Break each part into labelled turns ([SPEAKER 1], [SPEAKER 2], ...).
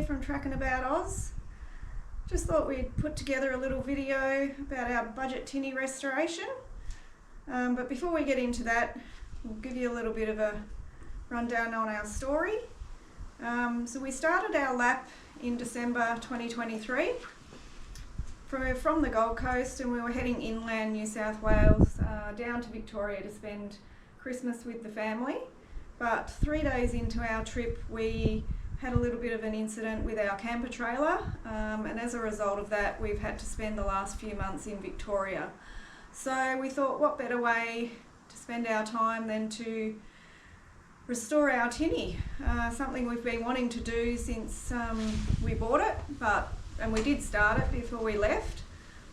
[SPEAKER 1] from Tracking About Oz. Just thought we'd put together a little video about our budget tinny restoration. But before we get into that, we'll give you a little bit of a rundown on our story. So we started our lap in December 2023 from the Gold Coast, and we were heading inland New South Wales down to Victoria to spend Christmas with the family. But 3 days into our trip, we had a little bit of an incident with our camper trailer, and as a result of that, we've had to spend the last few months in Victoria. So we thought, what better way to spend our time than to restore our tinny, something we've been wanting to do since we bought it, and we did start it before we left,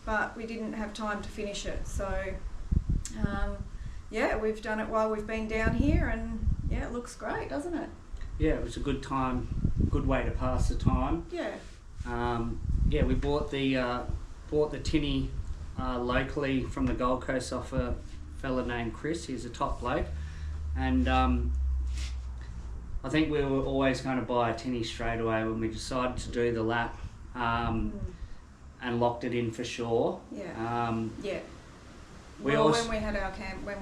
[SPEAKER 1] but we didn't have time to finish it. So yeah, we've done it while we've been down here, and yeah, it looks great, doesn't it?
[SPEAKER 2] Yeah, it was a good time, good way to pass the time.
[SPEAKER 1] Yeah.
[SPEAKER 2] Yeah, we bought the tinny locally from the Gold Coast off a fella named Chris. He's a top bloke, and I think we were always going to buy a tinny straight away when we decided to do the lap, and locked it in for sure.
[SPEAKER 1] Yeah. Yeah.
[SPEAKER 2] When we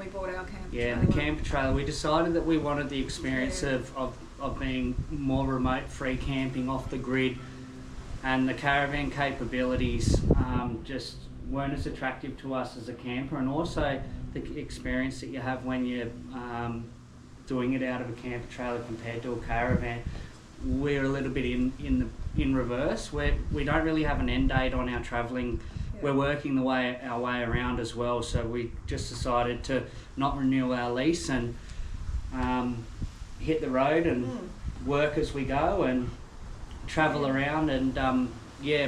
[SPEAKER 1] bought our camper
[SPEAKER 2] trailer. The camper trailer, we decided that we wanted the experience of being more remote, free camping off the grid, and the caravan capabilities just weren't as attractive to us as a camper, and also the experience that you have when you're doing it out of a camper trailer compared to a caravan. We're a little bit in reverse, where we don't really have an end date on our travelling. We're working our way around as well, so we just decided to not renew our lease and hit the road and work as we go and travel around, and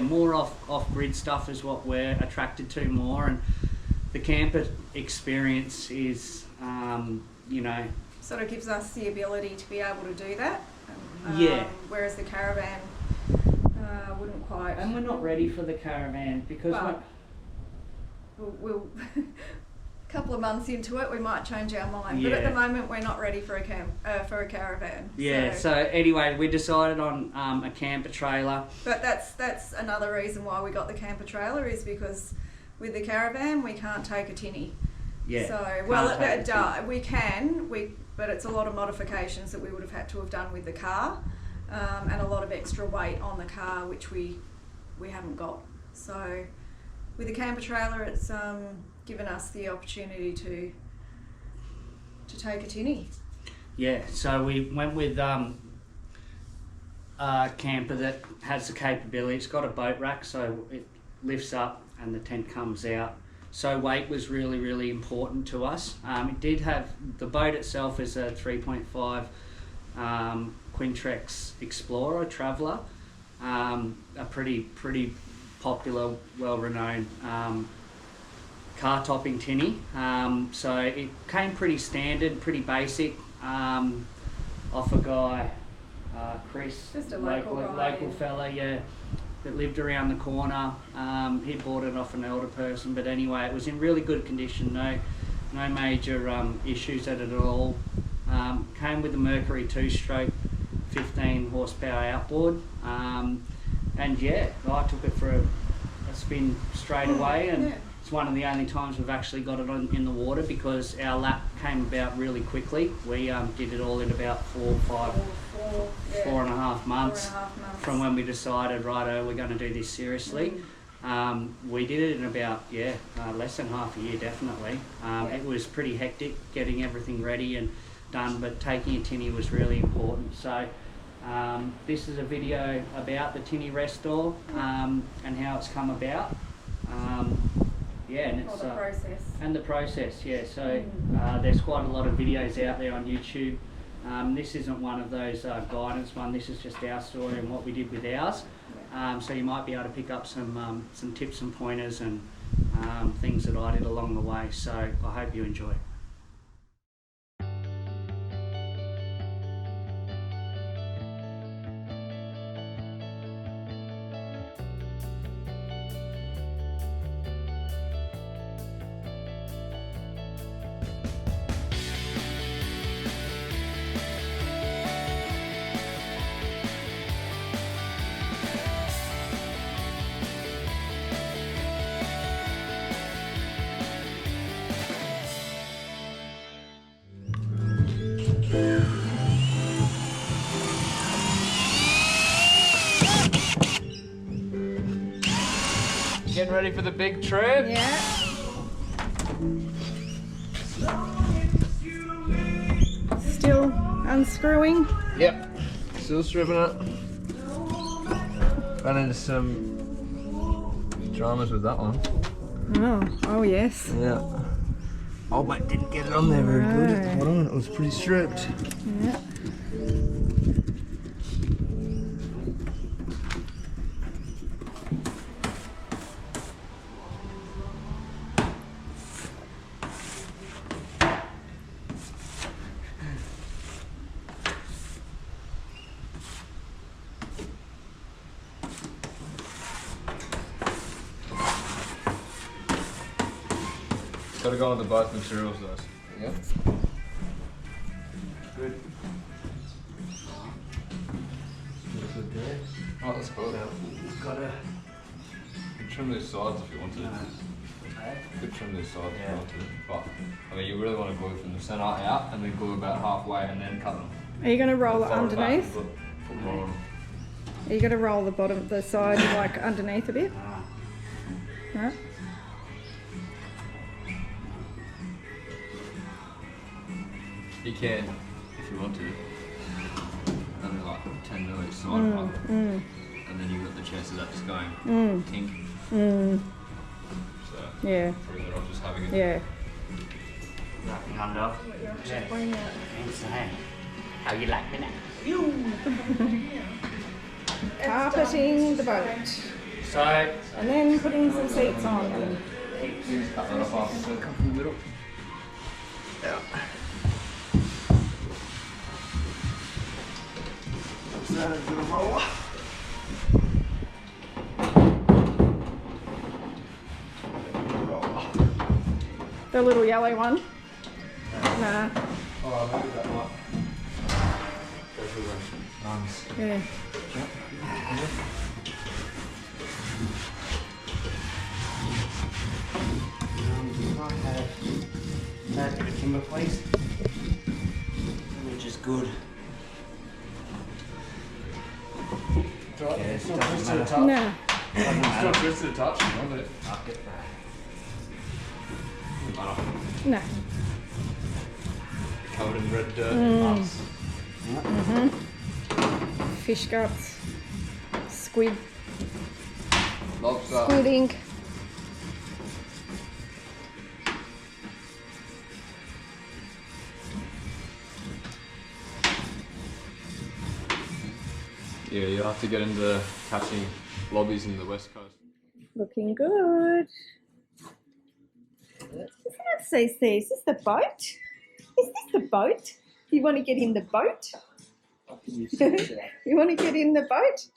[SPEAKER 2] more off-grid stuff is what we're attracted to more, and the camper experience is
[SPEAKER 1] sort of gives us the ability to be able to do that. Whereas the caravan wouldn't quite.
[SPEAKER 2] And we're not ready for the caravan because
[SPEAKER 1] we'll a couple of months into it, we might change our mind.
[SPEAKER 2] Yeah.
[SPEAKER 1] But at the moment, we're not ready for a caravan.
[SPEAKER 2] Yeah. So anyway, we decided on a camper trailer.
[SPEAKER 1] But that's another reason why we got the camper trailer, is because with the caravan we can't take a tinny.
[SPEAKER 2] Yeah.
[SPEAKER 1] So we can, but it's a lot of modifications that we would have had to have done with the car, and a lot of extra weight on the car, which we haven't got. So with the camper trailer, it's given us the opportunity to take a tinny.
[SPEAKER 2] Yeah. So we went with a camper that has the capability. It's got a boat rack, so it lifts up and the tent comes out. So weight was really, really important to us. It did have, the boat itself is a 3.5 Quintrex Explorer Traveller, a pretty popular, well-renowned car topping tinny. So it came pretty standard, pretty basic, off a guy, Chris,
[SPEAKER 1] just a local
[SPEAKER 2] fella, yeah, that lived around the corner. He bought it off an elder person, but anyway, it was in really good condition, no major issues at it at all. Came with the Mercury 2-stroke 15 horsepower outboard, and yeah, I took it for a spin straight away, and it's one of the only times we've actually got it in the water, because our lap came about really quickly. We did it all in about 4.5 months from when we decided, righto, we're going to do this seriously. We did it in about less than half a year, definitely. It was pretty hectic getting everything ready and done, but taking a tinny was really important. So this is a video about the tinny restore and how it's come about. And it's the process. So there's quite a lot of videos out there on YouTube. This isn't one of those guidance one. This is just our story and what we did with ours. So you might be able to pick up some tips and pointers and things that I did along the way. So I hope you enjoy.
[SPEAKER 3] Getting ready for the big trip?
[SPEAKER 1] Yeah. Still unscrewing.
[SPEAKER 3] Yep. Still stripping it. Ran into some dramas with that one.
[SPEAKER 1] Oh yes.
[SPEAKER 3] Yeah. Oh, but didn't get it on there very good at the bottom. It was pretty stripped.
[SPEAKER 1] Yeah.
[SPEAKER 3] Gotta go on the both materials though. Yeah. Good. Oh, that's cool.
[SPEAKER 2] Gotta.
[SPEAKER 3] You can trim these sides if you want to. You could trim these sides if you want to. But I mean, you really want to glue from the centre out and then glue about halfway and then cut them.
[SPEAKER 1] Are you going to roll it
[SPEAKER 3] Fold back and
[SPEAKER 1] underneath?
[SPEAKER 3] put more on.
[SPEAKER 1] Are you going to roll the bottom, the side like underneath a bit? Right.
[SPEAKER 3] You can, if you want to. Only like 10 mil each side of it. And then you've got the chance of that just going tink. So,
[SPEAKER 1] Yeah.
[SPEAKER 3] probably better off just having it.
[SPEAKER 1] Yeah.
[SPEAKER 2] Wrapping under. How you like me now?
[SPEAKER 1] Carpeting the boat.
[SPEAKER 2] So,
[SPEAKER 1] And then putting some seats on.
[SPEAKER 3] You just cut that off after, cut from the middle. Yeah. Is that a good roller?
[SPEAKER 1] The little yellow one. Nah.
[SPEAKER 3] Oh, maybe that one. Go through the arms.
[SPEAKER 1] Yeah.
[SPEAKER 2] Mercury timber, please. Which is good.
[SPEAKER 3] It's not twisted to the touch.
[SPEAKER 1] No.
[SPEAKER 3] It's not twisted to touch, you want it.
[SPEAKER 1] No.
[SPEAKER 3] Covered in red dirt and pus.
[SPEAKER 1] Fish guts. Squid.
[SPEAKER 3] Lobster.
[SPEAKER 1] Squid ink.
[SPEAKER 3] Yeah, you'll have to get into catching lobbies in the west coast.
[SPEAKER 1] Looking good. Isn't it CC? Is this the boat? Is this the boat? You want to get in the boat? You want to get in the boat?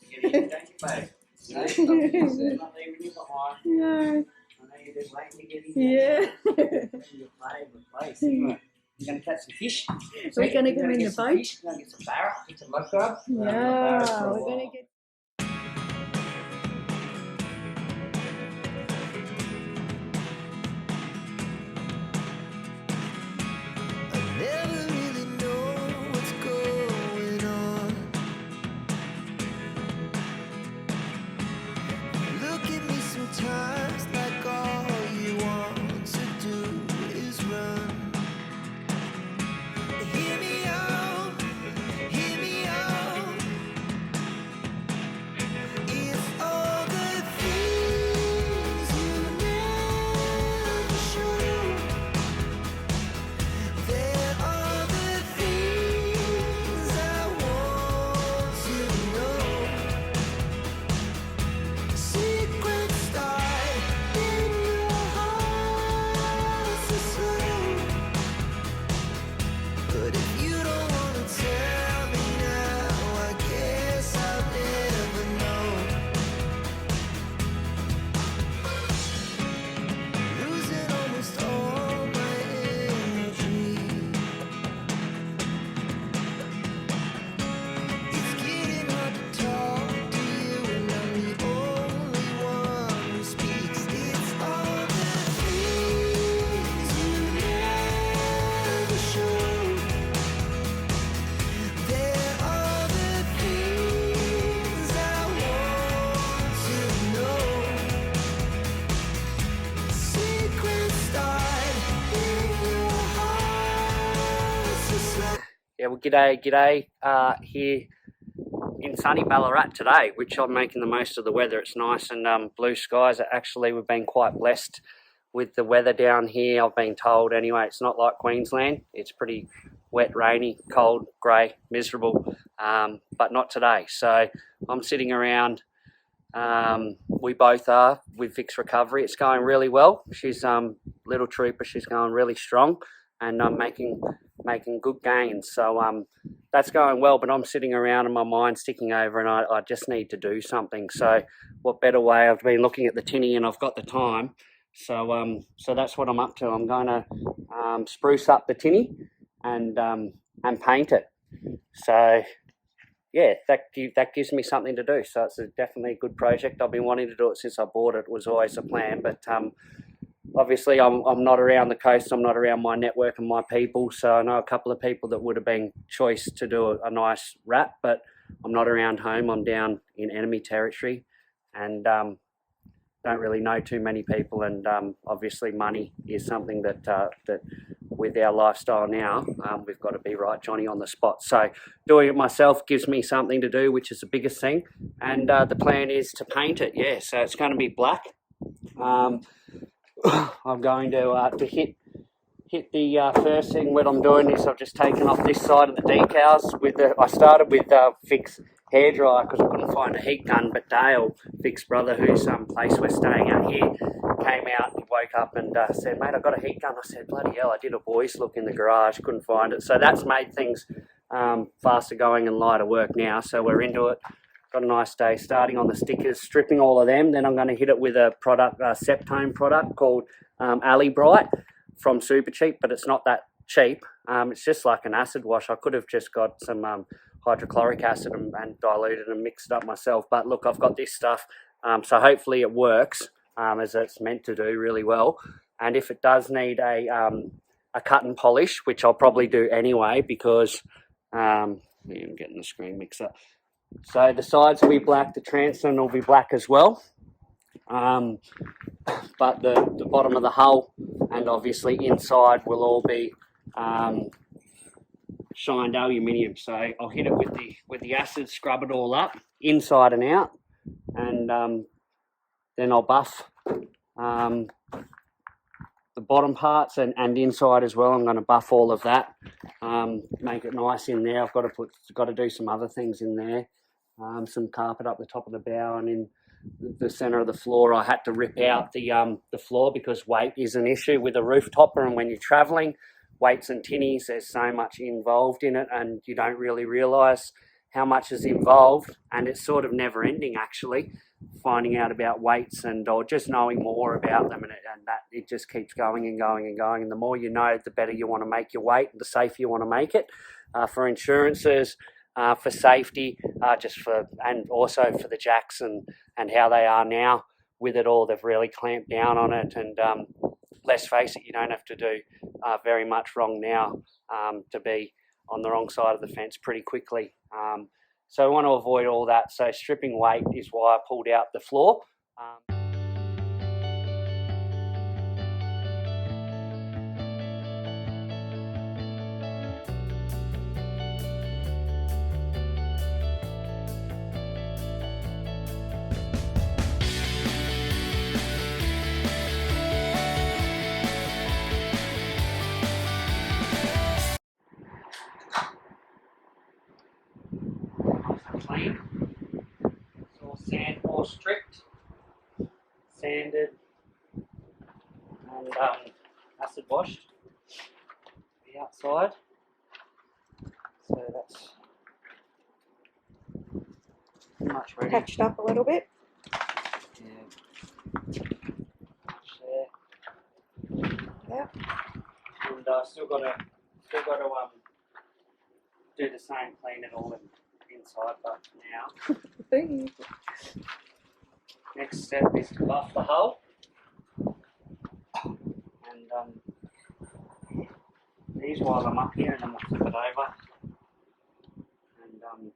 [SPEAKER 1] No. Yeah.
[SPEAKER 2] You're going to catch some fish.
[SPEAKER 1] We're going to go in the boat.
[SPEAKER 2] We're going to get some barra, get some mud crab.
[SPEAKER 1] Yeah, we're going to get.
[SPEAKER 4] Never really know what's going on. Look at me sometimes like all you want to do is run. Hear me out,
[SPEAKER 5] well, g'day here in sunny Ballarat today, which I'm making the most of the weather. It's nice and blue skies. Actually, we've been quite blessed with the weather down here. I've been told anyway, it's not like Queensland. It's pretty wet, rainy, cold, grey, miserable, but not today. So I'm sitting around. We both are with Vic's recovery. It's going really well. She's little trooper. She's going really strong and making good gains. So that's going well. But I'm sitting around and my mind's ticking over, and I just need to do something. So what better way? I've been looking at the Tinny and I've got the time. So so that's what I'm up to. I'm going to spruce up the Tinny and paint it. So yeah, that gives me something to do. So it's definitely a good project. I've been wanting to do it since I bought it. It was always a plan, but obviously I'm not around the coast. I'm not around my network and my people. So I know a couple of people that would have been choice to do a nice wrap, but I'm not around home. I'm down in enemy territory, and don't really know too many people. And obviously money is something that that with our lifestyle now, we've got to be right Johnny on the spot. So doing it myself gives me something to do, which is the biggest thing. And the plan is to paint it. Yeah, so it's going to be black. I'm going to hit the first thing when I'm doing this. I've just taken off this side of the decals with I started with Vic's hairdryer because I couldn't find a heat gun, but Dale, Vic's brother, whose place we're staying at here, came out and woke up and said, mate, I've got a heat gun. I said, bloody hell, I did a voice look in the garage, couldn't find it. So that's made things faster going and lighter work now. So we're into it. Got a nice day starting on the stickers, stripping all of them. Then I'm going to hit it with a product, a Septone product called Alley Bright from Super Cheap, but it's not that cheap. It's just like an acid wash. I could have just got some hydrochloric acid and diluted and mixed it up myself. But look, I've got this stuff. So hopefully it works as it's meant to do really well. And if it does need a cut and polish, which I'll probably do anyway because I'm getting the screen mixer. So the sides will be black, the transom will be black as well. But the bottom of the hull and obviously inside will all be shined aluminium. So I'll hit it with the acid, scrub it all up inside and out, and then I'll buff the bottom parts and inside as well. I'm going to buff all of that, make it nice in there. I've got to do some other things in there, some carpet up the top of the bow and in the center of the floor. I had to rip out the floor because weight is an issue with a roof topper, and when you're traveling, weights and tinnies, there's so much involved in it and you don't really realize how much is involved, and it's sort of never ending actually, finding out about weights or just knowing more about them, and that it just keeps going and going and going, and the more you know, the better you want to make your weight, the safer you want to make it, for insurances, for safety, and also for the jacks and how they are now with it all. They've really clamped down on it, and let's face it, you don't have to do very much wrong now to be on the wrong side of the fence pretty quickly. So I want to avoid all that. So stripping weight is why I pulled out the floor. Clean. It's all stripped, sanded, and acid washed. The outside. So that's pretty much ready.
[SPEAKER 1] Patched up a little bit.
[SPEAKER 5] Yeah.
[SPEAKER 1] Yep.
[SPEAKER 5] And still got to do the same, clean it all inside, but now next step is to buff the hull, and these while I'm up here, and then we'll flip it over and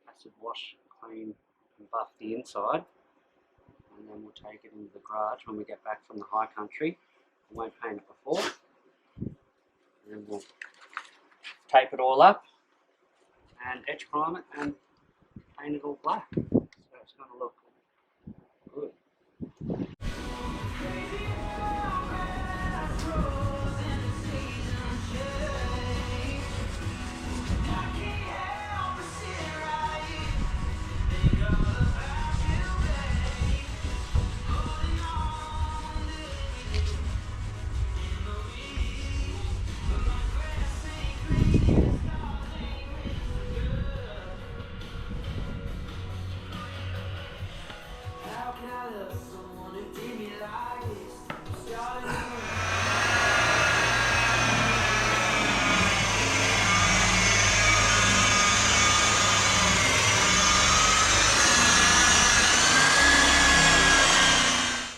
[SPEAKER 5] acid wash, clean and buff the inside, and then we'll take it into the garage when we get back from the high country. I won't paint it before, and then we'll tape it all up and etch prime it and paint it all black. So it's going to look good.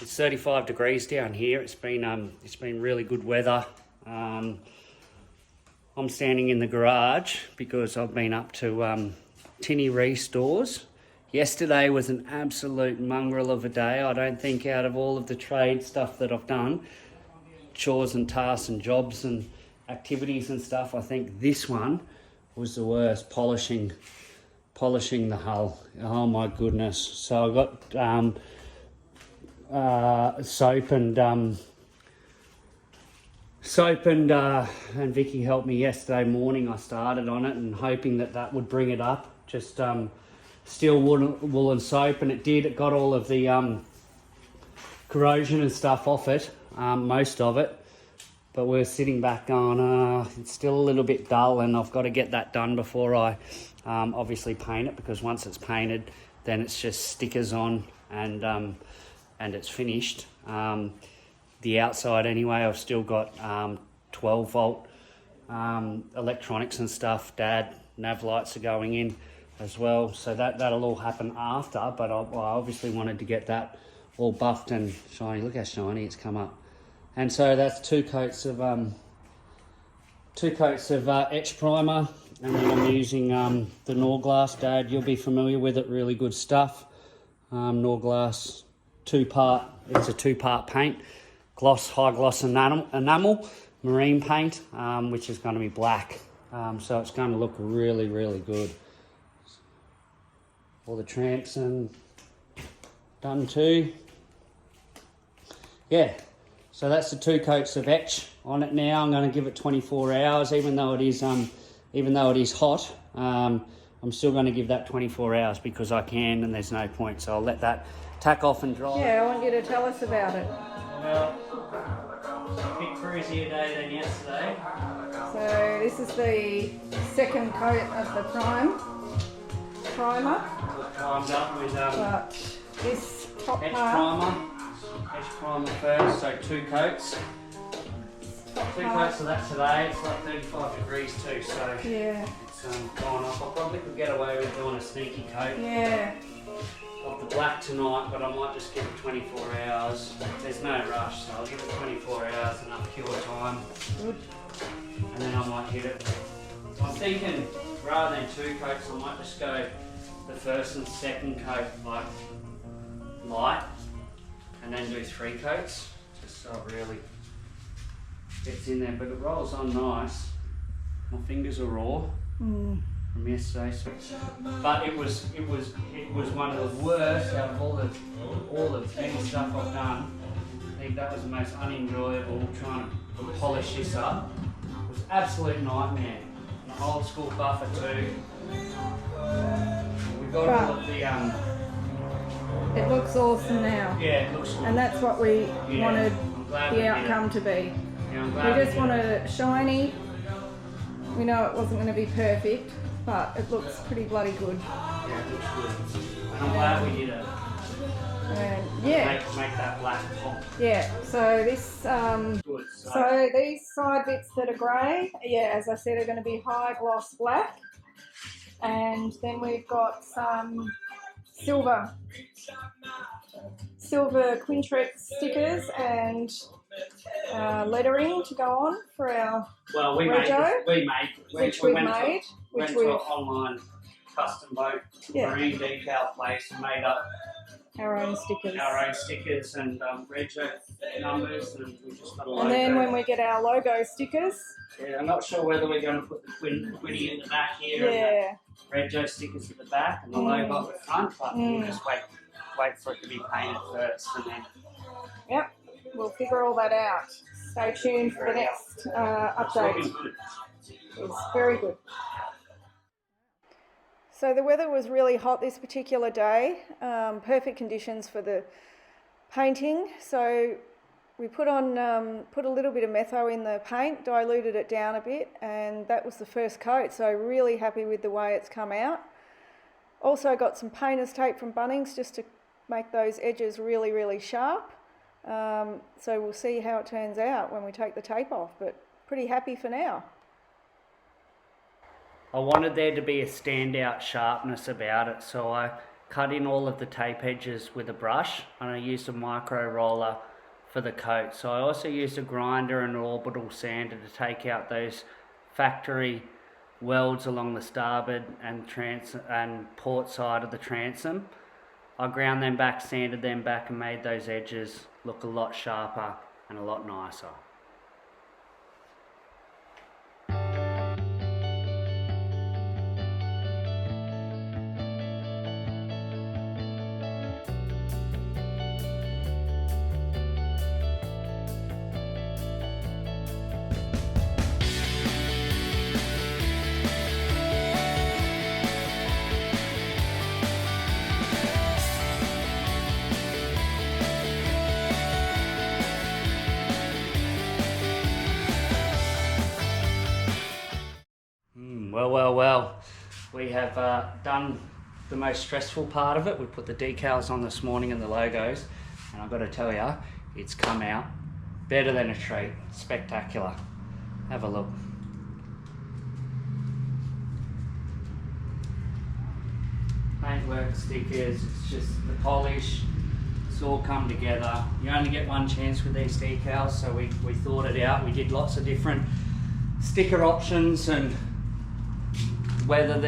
[SPEAKER 5] It's 35 degrees down here. It's been really good weather. I'm standing in the garage because I've been up to Tinny restores. Yesterday was an absolute mongrel of a day. I don't think out of all of the trade stuff that I've done, chores and tasks and jobs and activities and stuff, I think this one was the worst, polishing the hull. Oh my goodness. So I got soap and Vicky helped me yesterday morning. I started on it and hoping that would bring it up. Just steel wool and soap, and it did. It got all of the corrosion and stuff off it, most of it. But we're sitting back going, it's still a little bit dull, and I've got to get that done before I obviously paint it, because once it's painted, then it's just stickers on and it's finished. The outside anyway, I've still got 12 volt electronics and stuff. Nav lights are going in as well, so that'll all happen after, but I obviously wanted to get that all buffed and shiny. Look how shiny it's come up. And so that's two coats of etch primer, and then I'm using the Norglass. Dad, you'll be familiar with it, really good stuff. Norglass it's a two-part paint, high gloss enamel, marine paint, which is going to be black. So it's going to look really, really good. All the tramps and done too. Yeah, so that's the two coats of etch on it now. I'm going to give it 24 hours, even though it is hot. I'm still going to give that 24 hours because I can, and there's no point. So I'll let that tack off and dry.
[SPEAKER 1] Yeah, I want you to tell us about it.
[SPEAKER 5] Well, it's a bit cruisier day than yesterday.
[SPEAKER 1] So this is the second coat of the primer.
[SPEAKER 5] Primed up with
[SPEAKER 1] But this top
[SPEAKER 5] etch
[SPEAKER 1] part,
[SPEAKER 5] primer first, so two coats. Two coats of that today. It's like 35 degrees too, so
[SPEAKER 1] yeah,
[SPEAKER 5] it's gone off. I probably could get away with doing a sneaky coat
[SPEAKER 1] yeah.
[SPEAKER 5] of the black tonight, but I might just give it 24 hours. There's no rush, so I'll give it 24 hours, enough cure time.
[SPEAKER 1] Good.
[SPEAKER 5] And then I might hit it. I'm thinking rather than two coats, I might just go the first and second coat like light, and then do three coats, just so it really gets in there. But it rolls on nice. My fingers are raw from yesterday, so. But it was one of the worst out of all the many stuff I've done. I think that was the most unenjoyable, trying to polish this up. It was an absolute nightmare. An old school buffer too. We got all of the
[SPEAKER 1] It looks awesome now.
[SPEAKER 5] yeah, it looks good.
[SPEAKER 1] And that's what we wanted
[SPEAKER 5] I'm glad we
[SPEAKER 1] the
[SPEAKER 5] did
[SPEAKER 1] outcome to be.
[SPEAKER 5] it. Yeah, I'm
[SPEAKER 1] We
[SPEAKER 5] glad
[SPEAKER 1] just wanted it shiny. We know it wasn't going to be perfect, but it looks pretty bloody good.
[SPEAKER 5] Yeah, it looks good. And I'm glad we did it.
[SPEAKER 1] And yeah,
[SPEAKER 5] Make that black pop.
[SPEAKER 1] yeah. So this,
[SPEAKER 5] Good.
[SPEAKER 1] so these side bits that are grey, yeah, as I said, are going to be high gloss black. And then we've got some silver Quintrex stickers and lettering to go on for our
[SPEAKER 5] well, we
[SPEAKER 1] Rego,
[SPEAKER 5] made
[SPEAKER 1] which
[SPEAKER 5] we
[SPEAKER 1] we've
[SPEAKER 5] went
[SPEAKER 1] made,
[SPEAKER 5] to an online custom boat marine decal place and made up
[SPEAKER 1] our own stickers.
[SPEAKER 2] Our own stickers and rego numbers, and we just got a logo.
[SPEAKER 1] And then when we get our logo stickers,
[SPEAKER 2] yeah, I'm not sure whether we're going to put the Quinny in the back here,
[SPEAKER 1] yeah,
[SPEAKER 2] and the rego stickers at the back, and the logo at the front. But we'll just wait for it to be painted first, and then.
[SPEAKER 1] Yep, we'll figure all that out. Stay tuned for the next update. It's very good. So the weather was really hot this particular day, perfect conditions for the painting. So we put a little bit of metho in the paint, diluted it down a bit, and that was the first coat. So really happy with the way it's come out. Also got some painter's tape from Bunnings just to make those edges really, really sharp. So we'll see how it turns out when we take the tape off, but pretty happy for now.
[SPEAKER 2] I wanted there to be a standout sharpness about it, so I cut in all of the tape edges with a brush, and I used a micro roller for the coat. So I also used a grinder and an orbital sander to take out those factory welds along the starboard and port side of the transom. I ground them back, sanded them back, and made those edges look a lot sharper and a lot nicer. Well, we have done the most stressful part of it. We put the decals on this morning and the logos, and I've got to tell you, it's come out better than a treat. Spectacular. Have a look. Paintwork, stickers, it's just the polish, it's all come together. You only get one chance with these decals, so we thought it out. We did lots of different sticker options, and whether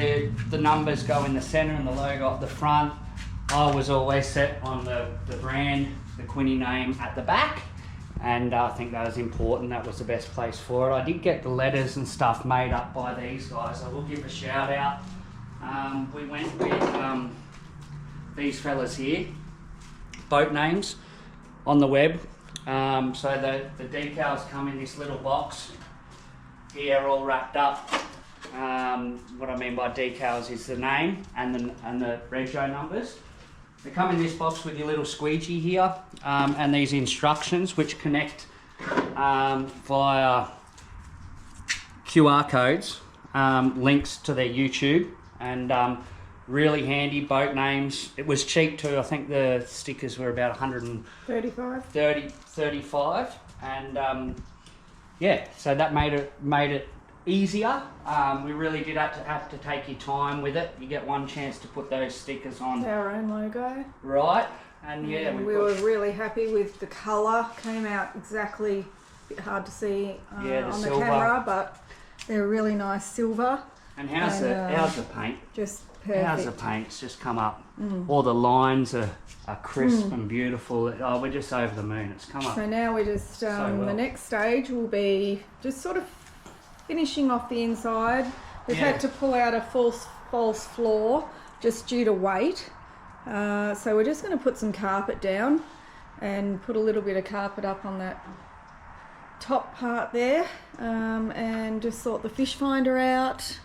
[SPEAKER 2] the numbers go in the center and the logo up the front. I was always set on the brand, the Quinny name at the back, and I think that was important. That was the best place for it. I did get the letters and stuff made up by these guys. I will give a shout out. We went with these fellas here, boat names on the web. So the decals come in this little box here, all wrapped up. What I mean by decals is the name and the rego numbers. They come in this box with your little squeegee here, and these instructions which connect via QR codes, links to their YouTube, and really handy. Boat names. It was cheap too. I think the stickers were about 135, and yeah, so that made it easier. We really did have to take your time with it. You get one chance to put those stickers on.
[SPEAKER 1] Our own logo.
[SPEAKER 2] Right, and yeah,
[SPEAKER 1] we were really happy with the colour. Came out exactly, a bit hard to see on the camera, but they're really nice silver.
[SPEAKER 2] And how's the paint?
[SPEAKER 1] Just perfect.
[SPEAKER 2] How's the paint? It's just come up. All the lines are crisp and beautiful. Oh, we're just over the moon. It's come up.
[SPEAKER 1] So now we're just, the next stage will be just sort of finishing off the inside. We've had to pull out a false floor just due to weight. So we're just going to put some carpet down and put a little bit of carpet up on that top part there, and just sort the fish finder out.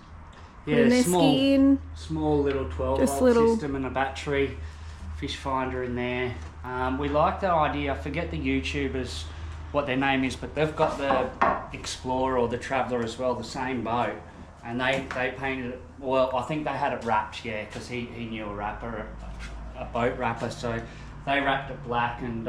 [SPEAKER 2] Yeah,
[SPEAKER 1] put an esky in.
[SPEAKER 2] Small little 12-volt system and a battery, fish finder in there. We like the idea. I forget the YouTubers what their name is, but they've got the Explorer or the Traveller as well, the same boat, and they painted it. Well, I think they had it wrapped, because he knew a boat wrapper, so they wrapped it black, and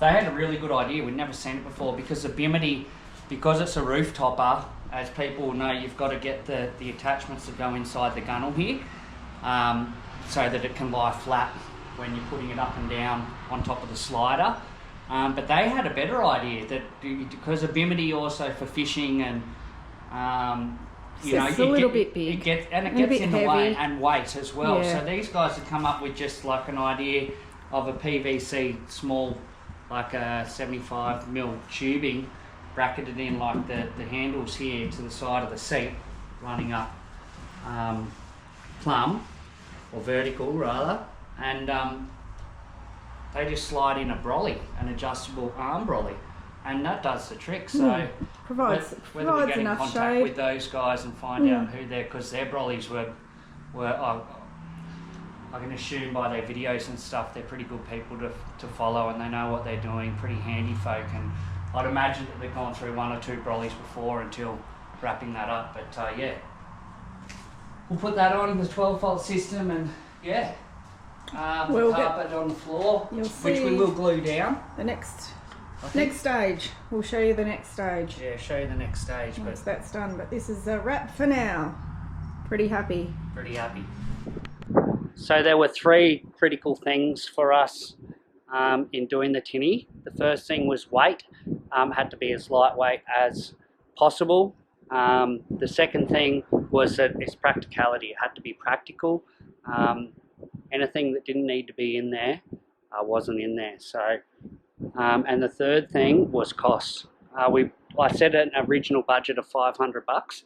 [SPEAKER 2] they had a really good idea. We'd never seen it before, because the Bimini, because it's a roof topper, as people know, you've got to get the attachments that go inside the gunnel here, so that it can lie flat when you're putting it up and down on top of the slider. But they had a better idea, that because of Bimini also for fishing and you know,
[SPEAKER 1] It's a little bit big.
[SPEAKER 2] It gets, and it
[SPEAKER 1] And a
[SPEAKER 2] gets
[SPEAKER 1] bit
[SPEAKER 2] in the way,
[SPEAKER 1] heavy.
[SPEAKER 2] and weight as well.
[SPEAKER 1] Yeah.
[SPEAKER 2] So these guys have come up with just like an idea of a PVC small, like a 75mm tubing, bracketed in like the handles here to the side of the seat, running up plumb, or vertical rather, and they just slide in a brolly, an adjustable arm brolly, and that does the trick. So
[SPEAKER 1] Provides
[SPEAKER 2] whether we get in
[SPEAKER 1] enough
[SPEAKER 2] contact
[SPEAKER 1] shade.
[SPEAKER 2] with those guys and find out who they're, because their brollies were I can assume by their videos and stuff, they're pretty good people to follow, and they know what they're doing, pretty handy folk, and I'd imagine that they've gone through 1 or 2 brollies before until wrapping that up. But yeah, we'll put that on the 12-volt system, and yeah,
[SPEAKER 1] We'll
[SPEAKER 2] the
[SPEAKER 1] get-
[SPEAKER 2] carpet on the floor,
[SPEAKER 1] You'll
[SPEAKER 2] which we
[SPEAKER 1] see
[SPEAKER 2] will glue down.
[SPEAKER 1] The next stage. We'll show you the next stage
[SPEAKER 2] Yeah, show you the next stage,
[SPEAKER 1] once
[SPEAKER 2] but
[SPEAKER 1] that's done. But this is a wrap for now. Pretty happy.
[SPEAKER 2] pretty happy.
[SPEAKER 5] So there were 3 critical things for us in doing the tinny. The first thing was weight. Had to be as lightweight as possible. The second thing was that it's practicality. It had to be practical. Anything that didn't need to be in there wasn't in there. So, and the third thing was cost. I set an original budget of $500.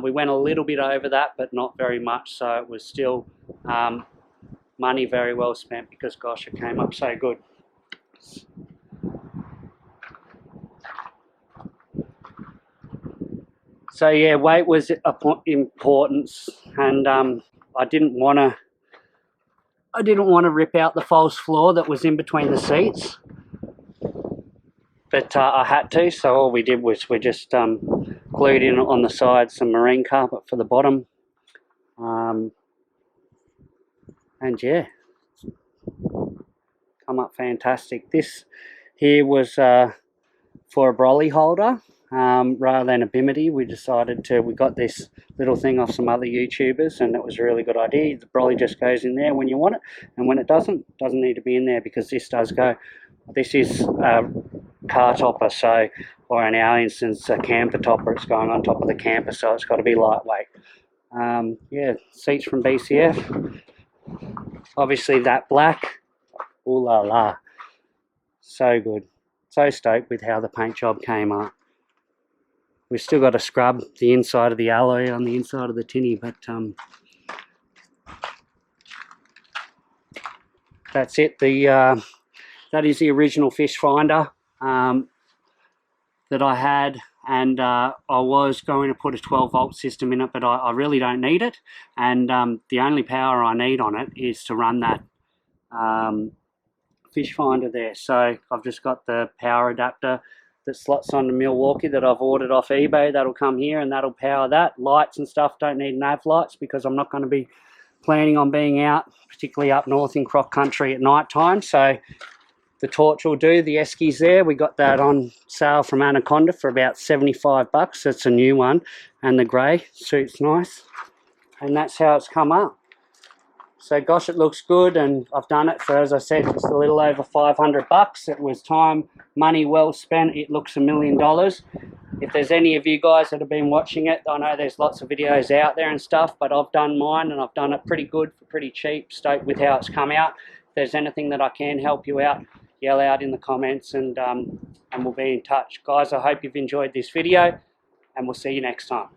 [SPEAKER 5] We went a little bit over that, but not very much, so it was still money very well spent, because gosh, it came up so good. So yeah, weight was importance, and I didn't want to rip out the false floor that was in between the seats, but I had to. So all we did was we just glued in on the side some marine carpet for the bottom, and yeah, come up fantastic. This here was for a brolly holder rather than a bimini. We got this little thing off some other YouTubers, and it was a really good idea. The brolly just goes in there when you want it, and when it doesn't need to be in there, because this does go. This is a car topper, so, or in our instance a camper topper. It's going on top of the camper, so it's got to be lightweight. Yeah, seats from BCF. Obviously that black, ooh la la, so good. So stoked with how the paint job came up. We've still got to scrub the inside of the alloy on the inside of the tinny, but that's it. That is the original fish finder that I had, and I was going to put a 12-volt system in it, but I really don't need it, and the only power I need on it is to run that fish finder there. So I've just got the power adapter that slots onto Milwaukee that I've ordered off eBay. That'll come here and that'll power that. Lights and stuff, don't need nav lights, because I'm not going to be planning on being out, particularly up north in croc country at night time. So the torch will do. The Eskies there, we got that on sale from Anaconda for about $75. It's a new one, and the grey suits nice, and that's how it's come up. So gosh, it looks good, and I've done it for, as I said, just a little over $500. It was time, money well spent. It looks $1 million. If there's any of you guys that have been watching it, I know there's lots of videos out there and stuff, but I've done mine, and I've done it pretty good for pretty cheap. Stoked with how it's come out. If there's anything that I can help you out, yell out in the comments, and we'll be in touch. Guys, I hope you've enjoyed this video, and we'll see you next time.